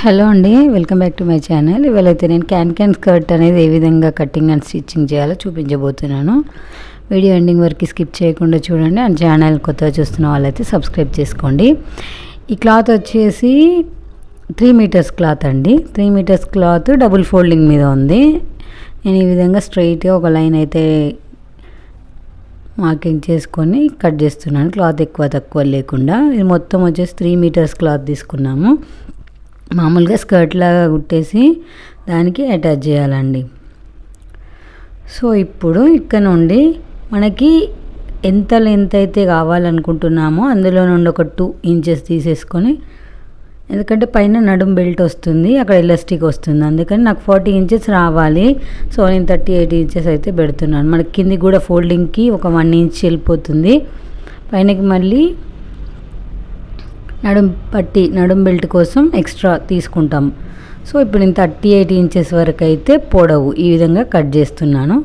Hello అండి, welcome back to my channel. ఇవాళైతే నేను క్యాన్ స్కర్ట్ అనేది ఏ విధంగా కటింగ్ అండ్ స్టిచ్చింగ్ చేయాలో చూపించబోతున్నాను. వీడియో ఎండింగ్ వరకు స్కిప్ చేయకుండా చూడండి. అండ్ ఛానల్ కొత్తగా చూస్తున్న వాళ్ళైతే సబ్స్క్రైబ్ చేసుకోండి. ఈ క్లాత్ వచ్చేసి 3 మీటర్స్ క్లాత్ అండి. 3 మీటర్స్ క్లాత్ డబుల్ ఫోల్డింగ్ మీద ఉంది. నేను ఈ విధంగా స్ట్రైట్గా ఒక లైన్ అయితే మార్కింగ్ చేసుకొని కట్ చేస్తున్నాను, క్లాత్ ఎక్కువ తక్కువ లేకుండా. ఇది మొత్తం వచ్చేసి 3 మీటర్స్ క్లాత్ తీసుకున్నాము. మామూలుగా స్కర్ట్ లాగా కుట్టేసి దానికి అటాచ్ చేయాలండి. సో ఇప్పుడు ఇక్కడ నుండి మనకి ఎంత లెంత్ అయితే కావాలనుకుంటున్నామో అందులో నుండి ఒక 2 ఇంచెస్ తీసేసుకొని, ఎందుకంటే పైన నడుం బెల్ట్ వస్తుంది, అక్కడ ఎలాస్టిక్ వస్తుంది, అందుకని నాకు 40 ఇంచెస్ రావాలి. సో నేను 38 ఇంచెస్ అయితే పెడుతున్నాను. మనకి కింది కూడా ఫోల్డింగ్కి ఒక 1 ఇంచ్ వెళ్ళిపోతుంది. పైనకి మళ్ళీ నడుం బెల్ట్ కోసం ఎక్స్ట్రా తీసుకుంటాం. సో ఇప్పుడు నేను 38 ఇంచెస్ వరకు అయితే పొడవు ఈ విధంగా కట్ చేస్తున్నాను.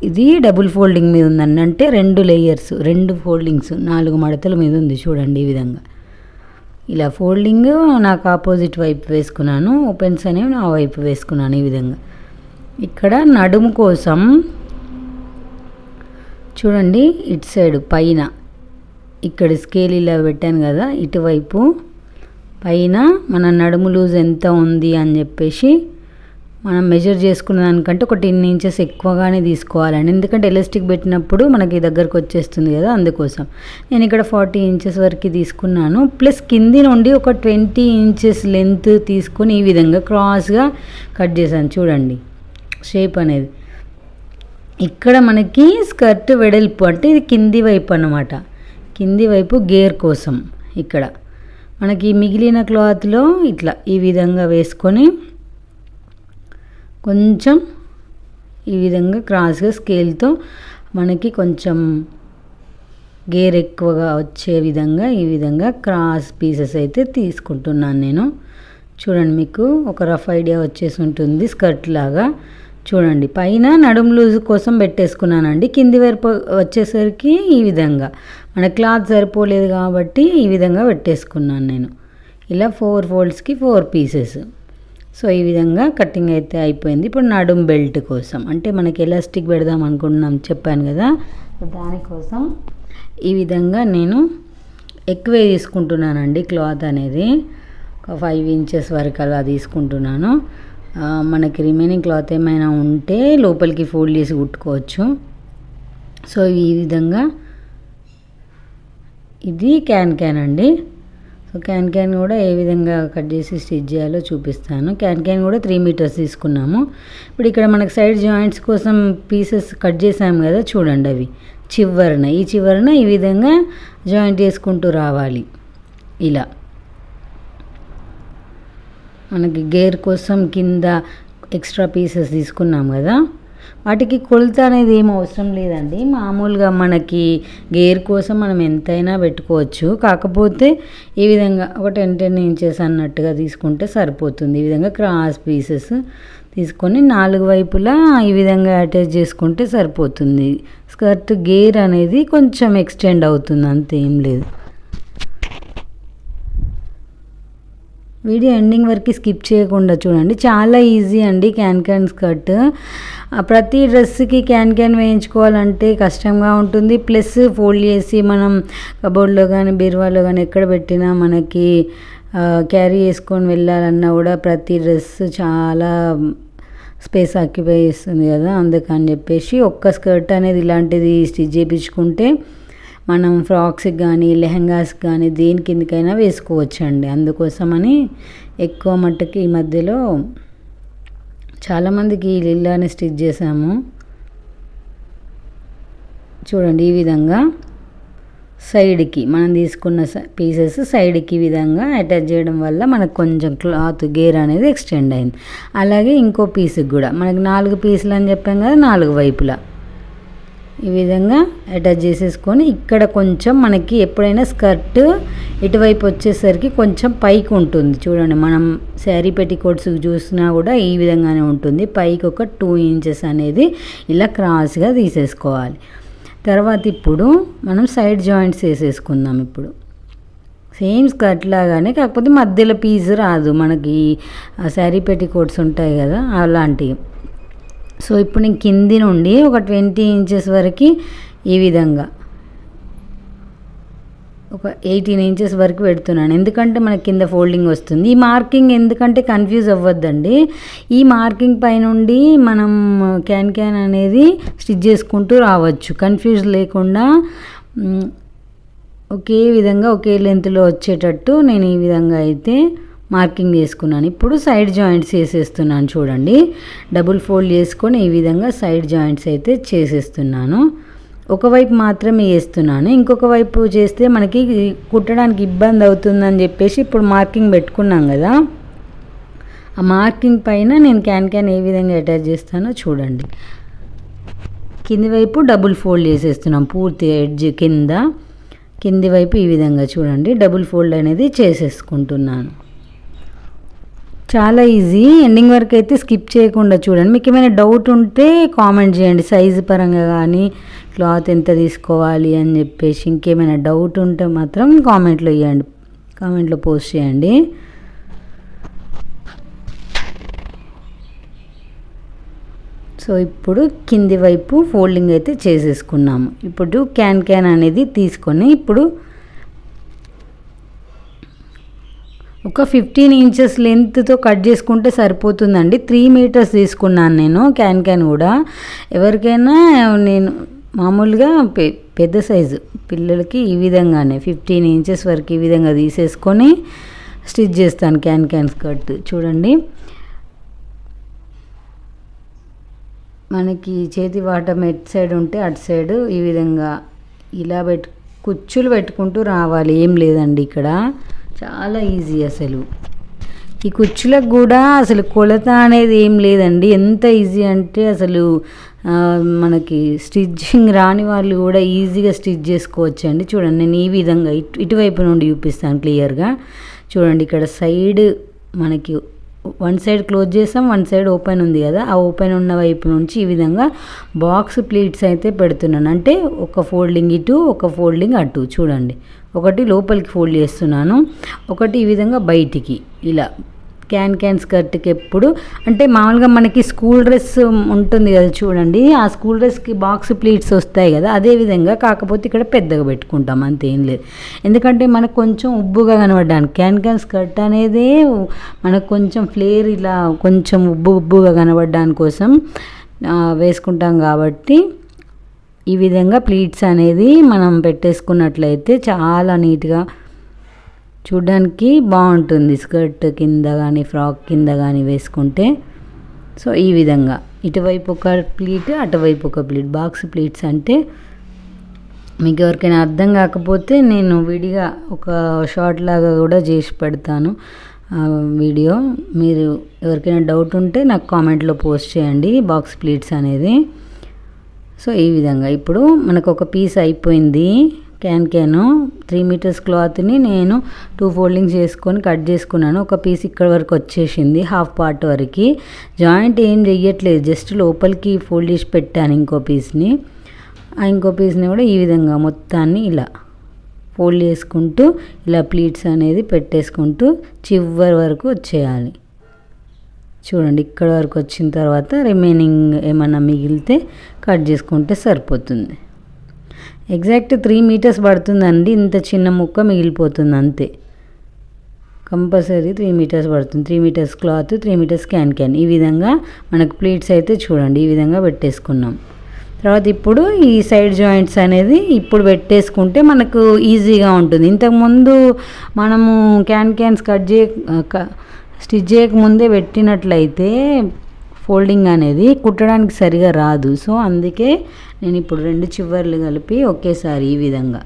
ఇది డబుల్ ఫోల్డింగ్ మీద ఉందండి, అంటే 2 లేయర్స్, 2 ఫోల్డింగ్స్, 4 మడతల మీద ఉంది. చూడండి ఈ విధంగా ఇలా ఫోల్డింగ్ నాకు ఆపోజిట్ వైపు వేసుకున్నాను, ఓపెన్స్ అనేవి నా వైపు వేసుకున్నాను. ఈ విధంగా ఇక్కడ నడుము కోసం చూడండి, ఇటు సైడ్ పైన ఇక్కడ స్కేల్ ఇలా పెట్టాను కదా, ఇటువైపు పైన మన నడుము లూజ్ ఎంత ఉంది అని చెప్పేసి మనం మెజర్ చేసుకున్న దానికంటే ఒక 10 ఇంచెస్ ఎక్కువగానే తీసుకోవాలండి. ఎందుకంటే ఎలాస్టిక్ పెట్టినప్పుడు మనకి దగ్గరకు వచ్చేస్తుంది కదా, అందుకోసం నేను ఇక్కడ 40 ఇంచెస్ వరకు తీసుకున్నాను. ప్లస్ కింది నుండి ఒక 20 ఇంచెస్ లెంత్ తీసుకొని ఈ విధంగా క్రాస్గా కట్ చేశాను. చూడండి షేప్ అనేది. ఇక్కడ మనకి స్కర్ట్ వెడల్పు, అంటే ఇది కింది వైపు అన్నమాట, కింది వైపు గేర్ కోసం. ఇక్కడ మనకి మిగిలిన క్లాత్లో ఇట్లా ఈ విధంగా వేసుకొని కొంచెం ఈ విధంగా క్రాస్గా స్కేల్తో మనకి కొంచెం గేర్ ఎక్కువగా వచ్చే విధంగా ఈ విధంగా క్రాస్ పీసెస్ అయితే తీసుకుంటున్నాను నేను. చూడండి, మీకు ఒక రఫ్ ఐడియా వచ్చేసి ఉంటుంది స్కర్ట్ లాగా. చూడండి, పైన నడుం లూజ్ కోసం పెట్టేసుకున్నానండి. కింది వైపు వచ్చేసరికి ఈ విధంగా మన క్లాత్ సరిపోలేదు కాబట్టి ఈ విధంగా పెట్టేసుకున్నాను నేను. ఇలా 4 ఫోల్డ్స్కి 4 పీసెస్. సో ఈ విధంగా కటింగ్ అయితే అయిపోయింది. ఇప్పుడు నడుం బెల్ట్ కోసం, అంటే మనకి ఎలాస్టిక్ పెడదాం అనుకుంటున్నాం చెప్పాను కదా, దానికోసం ఈ విధంగా నేను ఎక్కువే తీసుకుంటున్నానండి క్లాత్ అనేది. ఒక 5 ఇంచెస్ వరకు అలా తీసుకుంటున్నాను. మనకి రిమైనింగ్ క్లాత్ ఏమైనా ఉంటే లోపలికి ఫోల్డ్ చేసి కుట్టుకోవచ్చు. సో ఈ విధంగా ఇది క్యాన్ అండి. సో క్యాన్ కూడా ఏ విధంగా కట్ చేసి స్టిచ్ చేయాలో చూపిస్తాను. క్యాన్ కూడా 3 మీటర్స్ తీసుకున్నాము. ఇప్పుడు ఇక్కడ మనకి సైడ్ జాయింట్స్ కోసం పీసెస్ కట్ చేసాము కదా, చూడండి అవి ఈ చివరన ఈ విధంగా జాయింట్ చేసుకుంటూ రావాలి. ఇలా మనకి గేర్ కోసం కింద ఎక్స్ట్రా పీసెస్ తీసుకున్నాం కదా, వాటికి కొలత అనేది ఏం అవసరం లేదండి. మామూలుగా మనకి గేర్ కోసం మనం ఎంతైనా పెట్టుకోవచ్చు. కాకపోతే ఈ విధంగా ఒక 10 ఇంచెస్ అన్నట్టుగా తీసుకుంటే సరిపోతుంది. ఈ విధంగా క్రాస్ పీసెస్ తీసుకొని 4 వైపులా ఈ విధంగా అటాచ్ చేసుకుంటే సరిపోతుంది. స్కర్ట్ గేర్ అనేది కొంచెం ఎక్స్టెండ్ అవుతుంది, అంతేం లేదు. వీడియో ఎండింగ్ వరకు స్కిప్ చేయకుండా చూడండి, చాలా ఈజీ అండి క్యాన్ స్కర్ట్. ప్రతి డ్రెస్కి క్యాన్ వేయించుకోవాలంటే కష్టంగా ఉంటుంది. ప్లస్ ఫోల్డ్ చేసి మనం కబోర్డ్లో కానీ బీరువాలో కానీ ఎక్కడ పెట్టినా మనకి క్యారీ చేసుకొని వెళ్ళాలన్నా కూడా ప్రతి డ్రెస్ చాలా స్పేస్ ఆక్యుపై చేస్తుంది కదా, అందుకని చెప్పేసి ఒక్క స్కర్ట్ అనేది ఇలాంటిది స్టిచ్ చేయించుకుంటే మనం ఫ్రాక్స్కి కానీ లెహంగాస్కి కానీ దేని కిందకైనా వేసుకోవచ్చండి. అందుకోసమని ఎక్కువ మట్టుకి ఈ మధ్యలో చాలామందికి ఇలానే స్టిచ్ చేసాము. చూడండి, ఈ విధంగా సైడ్కి మనం తీసుకున్న పీసెస్ సైడ్కి ఈ విధంగా అటాచ్ చేయడం వల్ల మనకు కొంచెం క్లాత్ గేర్ అనేది ఎక్స్టెండ్ అయింది. అలాగే ఇంకో పీస్కి కూడా మనకి 4 పీసులు అని చెప్పాం కదా, 4 వైపులా ఈ విధంగా అటాచ్ చేసేసుకొని ఇక్కడ కొంచెం మనకి ఎప్పుడైనా స్కర్ట్ ఇటువైపు వచ్చేసరికి కొంచెం పైకి ఉంటుంది. చూడండి, మనం శారీ పెట్టికోట్స్ చూసినా కూడా ఈ విధంగానే ఉంటుంది. పైకి ఒక 2 ఇంచెస్ అనేది ఇలా క్రాస్గా తీసేసుకోవాలి. తర్వాత ఇప్పుడు మనం సైడ్ జాయింట్స్ వేసేసుకుందాం. ఇప్పుడు సేమ్ స్కర్ట్ లాగానే, కాకపోతే మధ్యలో పీస్ రాదు మనకి. శారీ పెట్టికోట్స్ ఉంటాయి కదా అలాంటివి. సో ఇప్పుడు నేను కింది నుండి ఒక 20 ఇంచెస్ వరకు ఈ విధంగా ఒక 18 ఇంచెస్ వరకు పెడుతున్నాను. ఎందుకంటే మనకి కింద ఫోల్డింగ్ వస్తుంది. ఈ మార్కింగ్ ఎందుకంటే కన్ఫ్యూజ్ అవ్వద్దండి. ఈ మార్కింగ్ పైనుండి మనం క్యాన్ అనేది స్టిచ్ చేసుకుంటూ రావచ్చు, కన్ఫ్యూజ్ లేకుండా ఒకే విధంగా ఒకే లెంత్లో వచ్చేటట్టు నేను ఈ విధంగా అయితే మార్కింగ్ చేసుకున్నాను. ఇప్పుడు సైడ్ జాయింట్స్ చేసేస్తున్నాను చూడండి. డబుల్ ఫోల్డ్ చేసుకొని ఈ విధంగా సైడ్ జాయింట్స్ అయితే చేసేస్తున్నాను. ఒకవైపు మాత్రమే వేస్తున్నాను, ఇంకొక వైపు చేస్తే మనకి కుట్టడానికి ఇబ్బంది అవుతుందని చెప్పేసి ఇప్పుడు మార్కింగ్ పెట్టుకున్నాం కదా, ఆ మార్కింగ్ పైన నేను క్యాన్ ఏ విధంగా అటాచ్ చేస్తానో చూడండి. కింది వైపు డబుల్ ఫోల్డ్ చేసేస్తున్నాం, పూర్తి ఎడ్జ్ కింది వైపు ఈ విధంగా చూడండి డబుల్ ఫోల్డ్ అనేది చేసేసుకుంటున్నాను. చాలా ఈజీ. ఎండింగ్ వరకు అయితే స్కిప్ చేయకుండా చూడండి. మీకు ఏమైనా డౌట్ ఉంటే కామెంట్ చేయండి, సైజు పరంగా కానీ క్లాత్ ఎంత తీసుకోవాలి అని చెప్పేసి. ఇంకేమైనా డౌట్ ఉంటే మాత్రం కామెంట్లో ఇవ్వండి, కామెంట్లో పోస్ట్ చేయండి. సో ఇప్పుడు కింది వైపు ఫోల్డింగ్ అయితే చేసేసుకున్నాము. ఇప్పుడు క్యాన్ అనేది తీసుకొని ఇప్పుడు ఒక 15 ఇంచెస్ లెంత్తో కట్ చేసుకుంటే సరిపోతుందండి. 3 మీటర్స్ తీసుకున్నాను నేను క్యాన్ కూడా. ఎవరికైనా నేను మామూలుగా పెద్ద సైజు పిల్లలకి ఈ విధంగానే 15 ఇంచెస్ వరకు ఈ విధంగా తీసేసుకొని స్టిచ్ చేస్తాను క్యాన్ స్కర్ట్. చూడండి మనకి చేతి వాటం ఎటు సైడ్ ఉంటే అటు సైడ్ ఈ విధంగా ఇలా కుచ్చులు పెట్టుకుంటూ రావాలి. ఏం లేదండి ఇక్కడ, చాలా ఈజీ. అసలు ఈ కుచ్చులకు కూడా అసలు కొలత అనేది ఏం లేదండి. ఎంత ఈజీ అంటే అసలు మనకి స్టిచ్చింగ్ రాని వాళ్ళు కూడా ఈజీగా స్టిచ్ చేసుకోవచ్చు అండి. చూడండి నేను ఈ విధంగా ఇటువైపు నుండి చూపిస్తాను క్లియర్గా. చూడండి ఇక్కడ సైడ్ మనకి వన్ సైడ్ క్లోజ్ చేసాం, వన్ సైడ్ ఓపెన్ ఉంది కదా, ఆ ఓపెన్ ఉన్న వైపు నుంచి ఈ విధంగా బాక్స్ ప్లీట్స్ అయితే పెడుతున్నాను. అంటే ఒక ఫోల్డింగ్ ఇటు, ఒక ఫోల్డింగ్ అటు. చూడండి ఒకటి లోపలికి ఫోల్డ్ చేస్తున్నాను, ఒకటి ఈ విధంగా బయటికి. ఇలా క్యాన్ స్కర్ట్కి ఎప్పుడు అంటే మామూలుగా మనకి స్కూల్ డ్రెస్ ఉంటుంది కదా చూడండి, ఆ స్కూల్ డ్రెస్కి బాక్స్ ప్లీట్స్ వస్తాయి కదా, అదే విధంగా. కాకపోతే ఇక్కడ పెద్దగా పెట్టుకుంటాం, అంతేం లేదు. ఎందుకంటే మనకు కొంచెం ఉబ్బుగా కనబడడానికి క్యాన్ స్కర్ట్ అనేది మనకు కొంచెం ఫ్లేర్ ఇలా కొంచెం ఉబ్బుగా కనబడడానికి కోసం వేసుకుంటాం. కాబట్టి ఈ విధంగా ప్లీట్స్ అనేది మనం పెట్టేసుకున్నట్లయితే చాలా నీట్గా చూడ్డానికి బాగుంటుంది. స్కర్ట్ కింద కానీ ఫ్రాక్ కింద కానీ వేసుకుంటే. సో ఈ విధంగా ఇటువైపు ఒక ప్లీట్, అటువైపు ఒక ప్లీట్, బాక్స్ ప్లీట్స్. అంటే మీకు ఎవరికైనా అర్థం కాకపోతే నేను విడిగా ఒక షార్ట్ లాగా కూడా చేసి పెడతాను వీడియో. మీరు ఎవరికైనా డౌట్ ఉంటే నాకు కామెంట్లో పోస్ట్ చేయండి బాక్స్ ప్లీట్స్ అనేది. సో ఈ విధంగా ఇప్పుడు మనకు ఒక పీస్ అయిపోయింది. క్యాన్ 3 మీటర్స్ క్లాత్ని నేను 2 ఫోల్డింగ్స్ చేసుకొని కట్ చేసుకున్నాను. ఒక పీస్ ఇక్కడ వరకు వచ్చేసింది, హాఫ్ పార్ట్ వరకు. జాయింట్ ఏం చెయ్యట్లేదు, జస్ట్ లోపలికి ఫోల్డ్ చేసి పెట్టాను ఇంకో పీస్ని. ఇంకో పీస్ని కూడా ఈ విధంగా మొత్తాన్ని ఇలా ఫోల్డ్ చేసుకుంటూ ఇలా ప్లీట్స్ అనేది పెట్టేసుకుంటూ చివరి వరకు వచ్చేయాలి. చూడండి ఇక్కడ వరకు వచ్చిన తర్వాత రిమైనింగ్ ఏమన్నా మిగిలితే కట్ చేసుకుంటే సరిపోతుంది. ఎగ్జాక్ట్ 3 మీటర్స్ పడుతుందండి, ఇంత చిన్న ముక్క మిగిలిపోతుంది అంతే. కంపల్సరీ 3 మీటర్స్ పడుతుంది. 3 మీటర్స్ క్లాత్, 3 మీటర్స్ క్యాన్. ఈ విధంగా మనకు ప్లీట్స్ అయితే చూడండి ఈ విధంగా పెట్టేసుకున్నాం. తర్వాత ఇప్పుడు ఈ సైడ్ జాయింట్స్ అనేది ఇప్పుడు పెట్టేసుకుంటే మనకు ఈజీగా ఉంటుంది. ఇంతకుముందు మనము క్యాన్స్ స్టిచ్ చేయకముందే పెట్టినట్లయితే ఫోల్డింగ్ అనేది కుట్టడానికి సరిగా రాదు. సో అందుకే నేను ఇప్పుడు 2 చివర్లు కలిపి ఒకేసారి ఈ విధంగా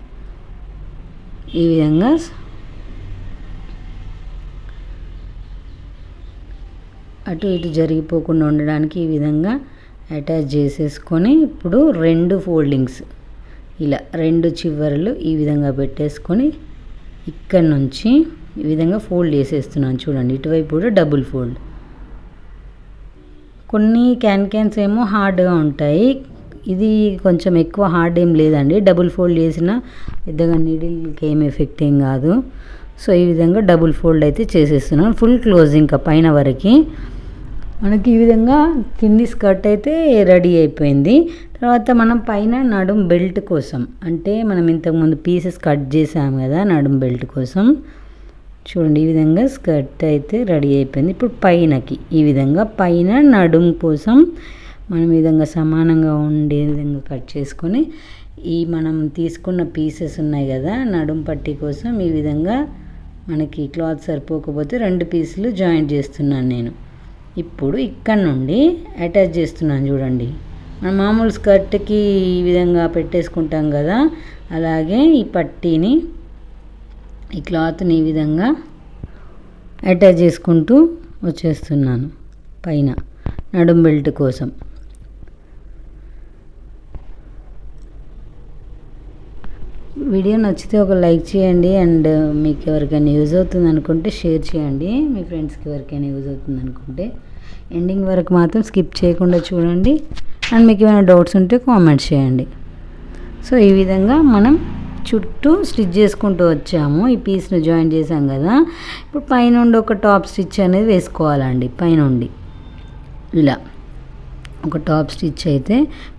అటు ఇటు జరిగిపోకుండా ఉండడానికి ఈ విధంగా అటాచ్ చేసేసుకొని ఇప్పుడు 2 ఫోల్డింగ్స్ ఇలా 2 చివర్లు ఈ విధంగా పెట్టేసుకొని ఇక్కడ నుంచి ఈ విధంగా ఫోల్డ్ చేసేస్తున్నాను. చూడండి ఇటువైపు కూడా డబుల్ ఫోల్డ్. కొన్ని క్యాన్స్ ఏమో హార్డ్గా ఉంటాయి, ఇది కొంచెం ఎక్కువ హార్డ్ ఏం లేదండి, డబుల్ ఫోల్డ్ చేసిన పెద్దగా నీడిల్కి ఏం ఎఫెక్ట్ ఏం కాదు. సో ఈ విధంగా డబుల్ ఫోల్డ్ అయితే చేసేస్తున్నాను, ఫుల్ క్లోజ్ ఇంకా పైన వరకు. మనకి ఈ విధంగా కింది స్కర్ట్ అయితే రెడీ అయిపోయింది. తర్వాత మనం పైన నడుం బెల్ట్ కోసం, అంటే మనం ఇంతకుముందు పీసెస్ కట్ చేసాము కదా నడుం బెల్ట్ కోసం, చూడండి ఈ విధంగా స్కర్ట్ అయితే రెడీ అయిపోయింది. ఇప్పుడు పైనకి ఈ విధంగా పైన నడుం కోసం మనం ఈ విధంగా సమానంగా ఉండే విధంగా కట్ చేసుకొని ఈ మనం తీసుకున్న పీసెస్ ఉన్నాయి కదా నడుం పట్టీ కోసం ఈ విధంగా మనకి క్లాత్ సరిపోకపోతే 2 పీసులు జాయింట్ చేస్తున్నాను నేను. ఇప్పుడు ఇక్కడ నుండి అటాచ్ చేస్తున్నాను చూడండి. మనం మామూలు స్కర్ట్కి ఈ విధంగా పెట్టేసుకుంటాం కదా, అలాగే ఈ పట్టీని ఈ క్లాత్ని ఈ విధంగా అటాచ్ చేసుకుంటూ వచ్చేస్తున్నాను పైన నడుం బెల్ట్ కోసం. వీడియో నచ్చితే ఒక లైక్ చేయండి, అండ్ మీకు ఎవరికైనా యూజ్ అవుతుంది అనుకుంటే షేర్ చేయండి, మీ ఫ్రెండ్స్కి ఎవరికైనా యూజ్ అవుతుంది అనుకుంటే. ఎండింగ్ వరకు మాత్రం స్కిప్ చేయకుండా చూడండి, అండ్ మీకు ఏమైనా డౌట్స్ ఉంటే కామెంట్ చేయండి. సో ఈ విధంగా మనం చుట్టూ స్టిచ్ చేసుకుంటూ వచ్చాము, ఈ పీస్ను జాయిన్ చేసాం కదా. ఇప్పుడు పైనుండి ఒక టాప్ స్టిచ్ అనేది వేసుకోవాలండి. పైనుండి ఇలా ఒక టాప్ స్టిచ్ అయితే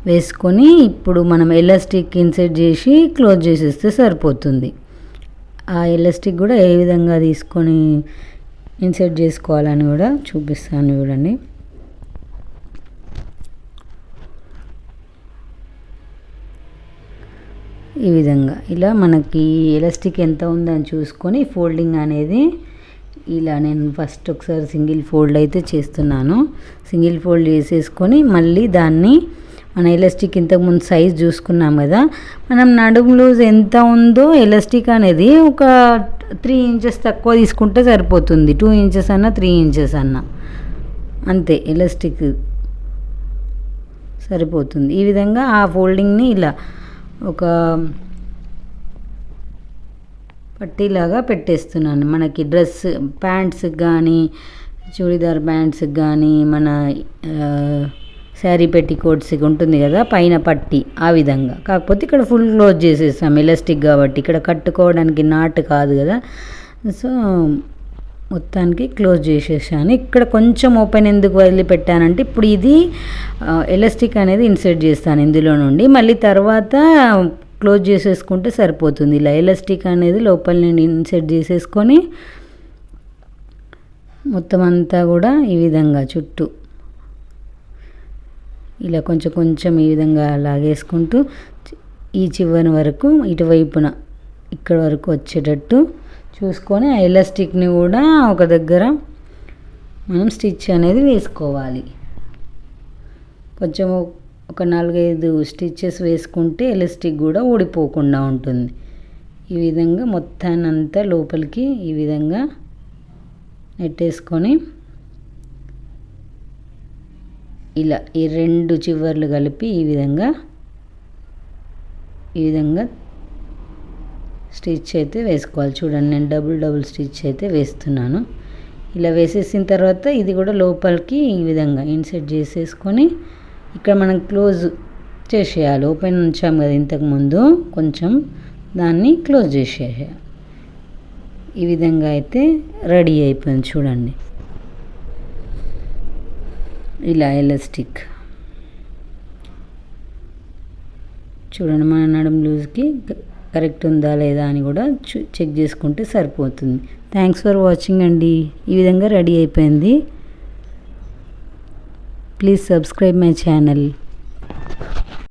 వేసుకొని ఇప్పుడు మనం ఎలాస్టిక్ ఇన్సర్ట్ చేసి క్లోజ్ చేసేస్తే సరిపోతుంది. ఆ ఎలాస్టిక్ కూడా ఏ విధంగా తీసుకొని ఇన్సర్ట్ చేసుకోవాలని కూడా చూపిస్తాను చూడండి. ఈ విధంగా ఇలా మనకి ఎలాస్టిక్ ఎంత ఉందని చూసుకొని ఫోల్డింగ్ అనేది ఇలా నేను ఫస్ట్ ఒకసారి సింగిల్ ఫోల్డ్ అయితే చేస్తున్నాను. సింగిల్ ఫోల్డ్ చేసేసుకొని మళ్ళీ దాన్ని మన ఎలాస్టిక్ ఇంతకుముందు సైజ్ చూసుకున్నాం కదా, మనం నడుము లూజ్ ఎంత ఉందో ఎలాస్టిక్ అనేది ఒక 3 ఇంచెస్ తక్కువ తీసుకుంటే సరిపోతుంది. 2 ఇంచెస్ అన్నా 3 ఇంచెస్ అన్నా అంతే ఎలాస్టిక్ సరిపోతుంది. ఈ విధంగా ఆ ఫోల్డింగ్ని ఇలా ఒక పట్టీలాగా పెట్టేస్తున్నాను. మనకి డ్రెస్ ప్యాంట్స్కి కానీ చూడీదార్ ప్యాంట్స్కి కానీ మన శారీ పెట్టికోట్స్కి ఉంటుంది కదా పైన పట్టీ, ఆ విధంగా. కాకపోతే ఇక్కడ ఫుల్ క్లోజ్ చేసేస్తాం ఎలాస్టిక్ కాబట్టి, ఇక్కడ కట్టుకోవడానికి నాట్ కాదు కదా, సో మొత్తానికి క్లోజ్ చేసేసాను. ఇక్కడ కొంచెం ఓపెన్ ఎందుకు వదిలిపెట్టానంటే ఇప్పుడు ఇది ఎలాస్టిక్ అనేది ఇన్సర్ట్ చేస్తాను ఇందులో నుండి, మళ్ళీ తర్వాత క్లోజ్ చేసేసుకుంటే సరిపోతుంది. ఇలా ఎలాస్టిక్ అనేది లోపల నుండి ఇన్సర్ట్ చేసేసుకొని మొత్తం అంతా కూడా ఈ విధంగా చుట్టూ ఇలా కొంచెం కొంచెం ఈ విధంగా లాగేసుకుంటూ ఈ చివరి వరకు ఇటువైపున ఇక్కడ వరకు వచ్చేటట్టు చూసుకొని ఆ ఎలాస్టిక్ని కూడా ఒక దగ్గర మనం స్టిచ్ అనేది వేసుకోవాలి. కొంచెం ఒక 4-5 స్టిచ్చెస్ వేసుకుంటే ఎలాస్టిక్ కూడా ఊడిపోకుండా ఉంటుంది. ఈ విధంగా మొత్తాన్నంతా లోపలికి ఈ విధంగా నెట్టేసుకొని ఇలా ఈ 2 చివర్లు కలిపి ఈ విధంగా స్టిచ్ అయితే వేసుకోవాలి. చూడండి నేను డబుల్ స్టిచ్ అయితే వేస్తున్నాను. ఇలా వేసేసిన తర్వాత ఇది కూడా లోపలికి ఈ విధంగా ఇన్సర్ట్ చేసేసుకొని ఇక్కడ మనం క్లోజ్ చేసేయాలి. ఓపెన్ ఉంచాం కదా ఇంతకుముందు, కొంచెం దాన్ని క్లోజ్ చేసేయాలి. ఈ విధంగా అయితే రెడీ అయిపోయింది చూడండి. ఇలా ఎలాస్టిక్ చూడండి, మన నడుము లూజ్కి కరెక్ట్ ఉందా లేదా అని కూడా చెక్ చేసుకుంటే సరిపోతుంది. థ్యాంక్స్ ఫర్ వాచింగ్ అండి. ఈ విధంగా రెడీ అయిపోయింది. Please subscribe my channel.